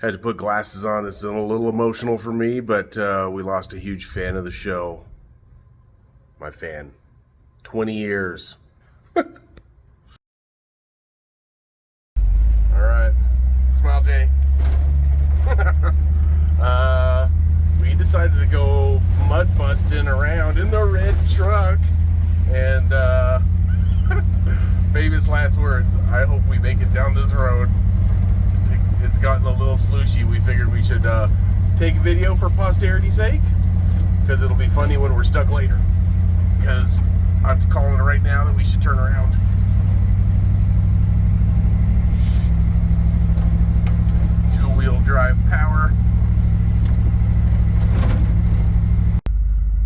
Had to put glasses on. It's a little emotional for me, but we lost a huge fan of the show. My fan. 20 years. Alright. Smile, Jay. We decided to go mud busting around in the red truck. And famous last words, I hope we make it down this road. It's gotten a little slushy. We figured we should take a video for posterity's sake, because it'll be funny when we're stuck later. Because I'm calling it right now that we should turn around. Two-wheel drive power.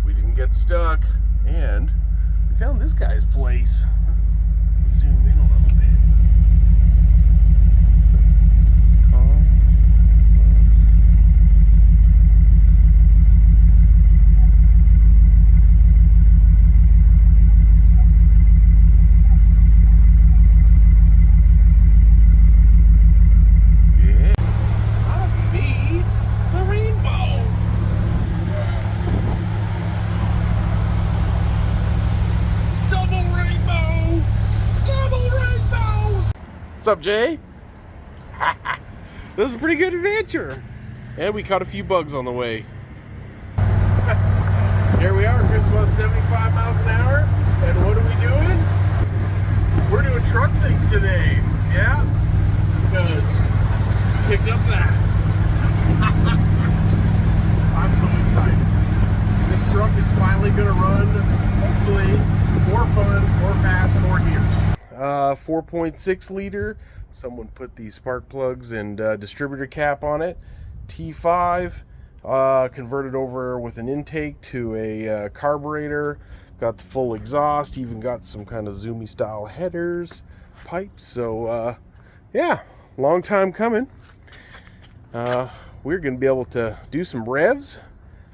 We didn't get stuck, and we found this guy's place. Let's zoom in a little bit. What's up, Jay? This is a pretty good adventure. And we caught a few bugs on the way. Here we are, cruising about 75 miles an hour. And what are we doing? We're doing truck things today. Yeah? Because we picked up that. I'm so excited. This truck is finally going to run, hopefully, more fun, more fast, more gears. 4.6 liter. Someone put these spark plugs and distributor cap on it. T5, converted over with an intake to a carburetor. Got the full exhaust. Even got some kind of zoomy style headers, pipes. So yeah, long time coming. We're going to be able to do some revs,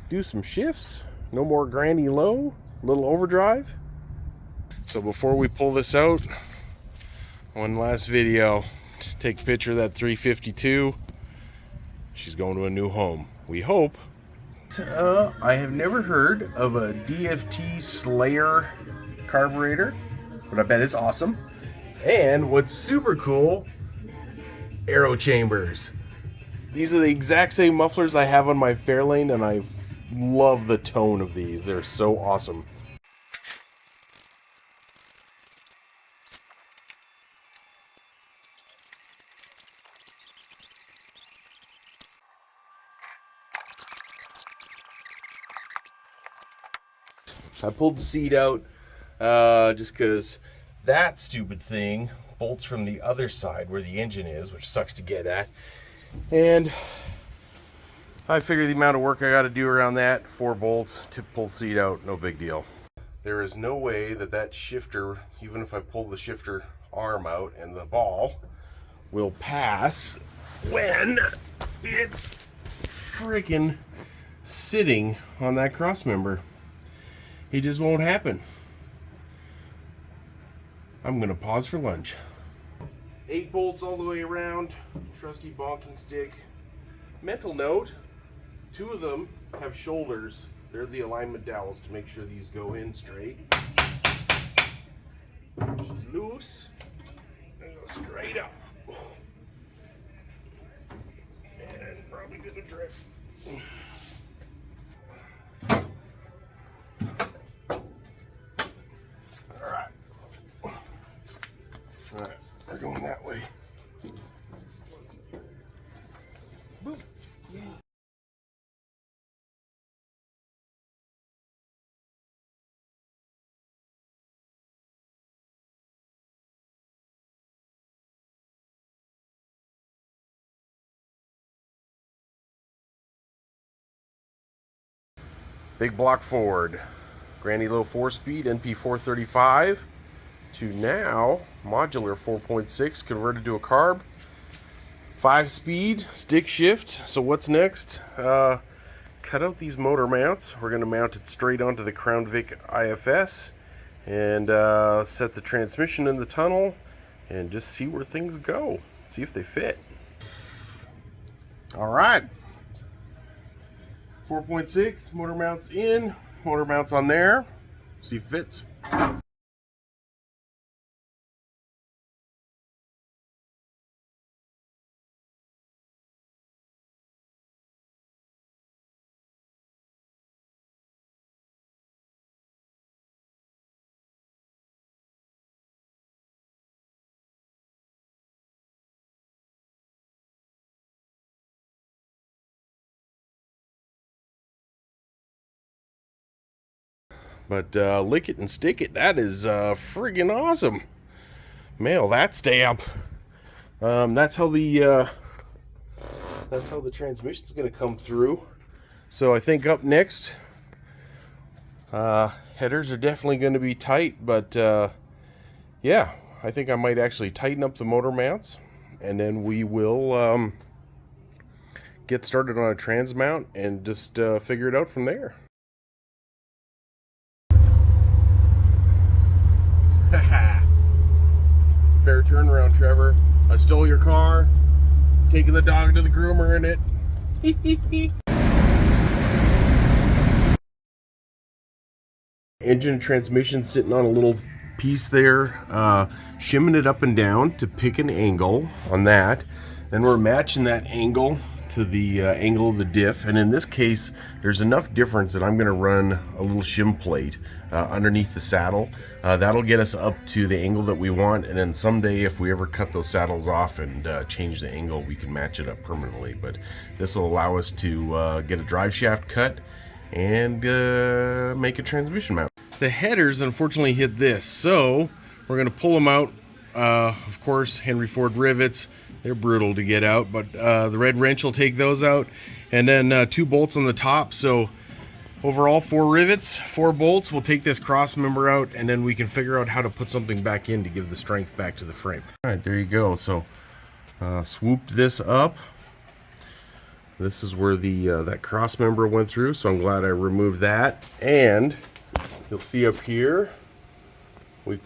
do some shifts. No more granny low, little overdrive. So before we pull this out, one last video. Take a picture of that 352. She's going to a new home, we hope. I have never heard of a DFT Slayer carburetor, but I bet it's awesome. And what's super cool, aero chambers. These are the exact same mufflers I have on my Fairlane, and I love the tone of these. They're so awesome. I pulled the seat out just because that stupid thing bolts from the other side where the engine is, which sucks to get at. And I figure the amount of work I got to do around that, 4 bolts to pull the seat out, no big deal. There is no way that that shifter, even if I pull the shifter arm out and the ball, will pass when it's freaking sitting on that cross member. It just won't happen. I'm gonna pause for lunch. 8 bolts all the way around, trusty bonking stick. Mental note, 2 of them have shoulders. They're the alignment dowels to make sure these go in straight. She's loose, and go straight up. And probably gonna drift. Alright, we're going that way. Boop. Big block Ford. Granny low 4-speed NP 435 to now modular 4.6 converted to a carb. 5-speed stick shift. So what's next? Cut out these motor mounts. We're going to mount it straight onto the Crown Vic IFS and set the transmission in the tunnel and just see where things go. See if they fit. All right. 4.6 motor mounts in, motor mounts on there. See if it fits. But lick it and stick it. That is friggin' awesome. Mail that stamp. That's how the transmission's gonna come through. So I think up next, headers are definitely going to be tight, but yeah, I think I might actually tighten up the motor mounts, and then we will get started on a trans mount and just figure it out from there. Fair turnaround, Trevor. I stole your car, taking the dog to the groomer in it. Engine and transmission sitting on a little piece there, shimming it up and down to pick an angle on that. Then we're matching that angle to the angle of the diff, and in this case there's enough difference that I'm going to run a little shim plate underneath the saddle. That'll get us up to the angle that we want, and then someday if we ever cut those saddles off and change the angle, we can match it up permanently. But this will allow us to get a drive shaft cut and make a transmission mount. The headers unfortunately hit this, so we're going to pull them out. Of course, Henry Ford rivets, they're brutal to get out, but the red wrench will take those out, and then 2 bolts on the top. So overall 4 rivets, 4 bolts. We'll take this cross member out, and then we can figure out how to put something back in to give the strength back to the frame. All right, there you go. So swooped this up. This is where the that cross member went through, so I'm glad I removed that. And you'll see up here, we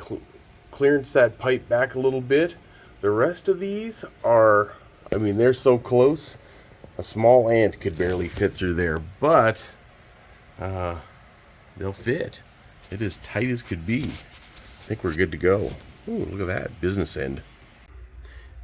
clearance that pipe back a little bit. The rest of these are, I mean, they're so close, a small ant could barely fit through there, but they'll fit. It is tight as could be. I think we're good to go. Ooh, look at that, business end.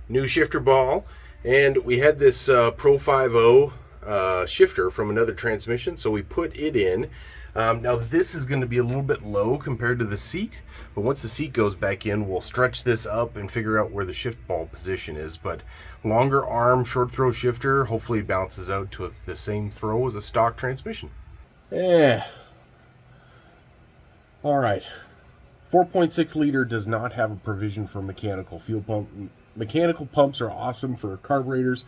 New shifter ball, and we had this Pro 5.0 shifter from another transmission, so we put it in. Now this is going to be a little bit low compared to the seat, but once the seat goes back in, we'll stretch this up and figure out where the shift ball position is. But longer arm, short throw shifter, hopefully it balances out to the same throw as a stock transmission. Yeah. All right. 4.6 liter does not have a provision for mechanical fuel pump. Mechanical pumps are awesome for carburetors.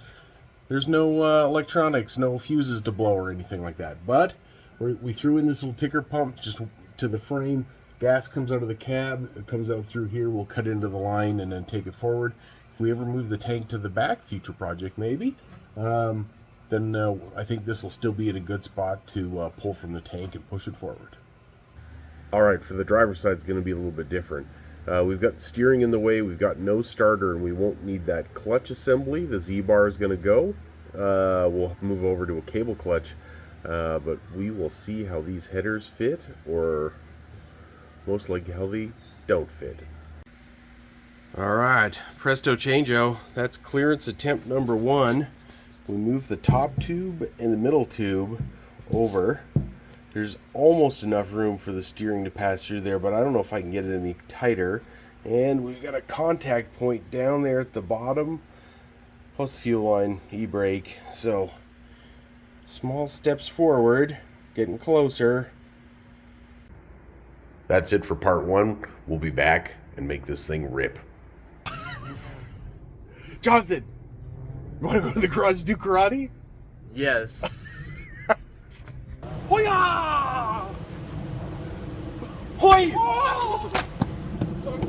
There's no electronics, no fuses to blow or anything like that. But we threw in this little ticker pump just to the frame. Gas comes out of the cab, it comes out through here. We'll cut into the line and then take it forward. If we ever move the tank to the back, future project maybe, then I think this will still be in a good spot to pull from the tank and push it forward. All right, for the driver's side, it's going to be a little bit different. We've got steering in the way, we've got no starter, and we won't need that clutch assembly. The Z-bar is going to go. We'll move over to a cable clutch. But we will see how these headers fit, or most likely how they don't fit. Alright, presto changeo. That's clearance attempt number 1. We move the top tube and the middle tube over. There's almost enough room for the steering to pass through there, but I don't know if I can get it any tighter. And we've got a contact point down there at the bottom, plus the fuel line, e-brake. So small steps forward, getting closer. That's it for part 1. We'll be back and make this thing rip. Jonathan, you want to go to the garage and do karate? Yes. Hoya! Hoi! Oh! So...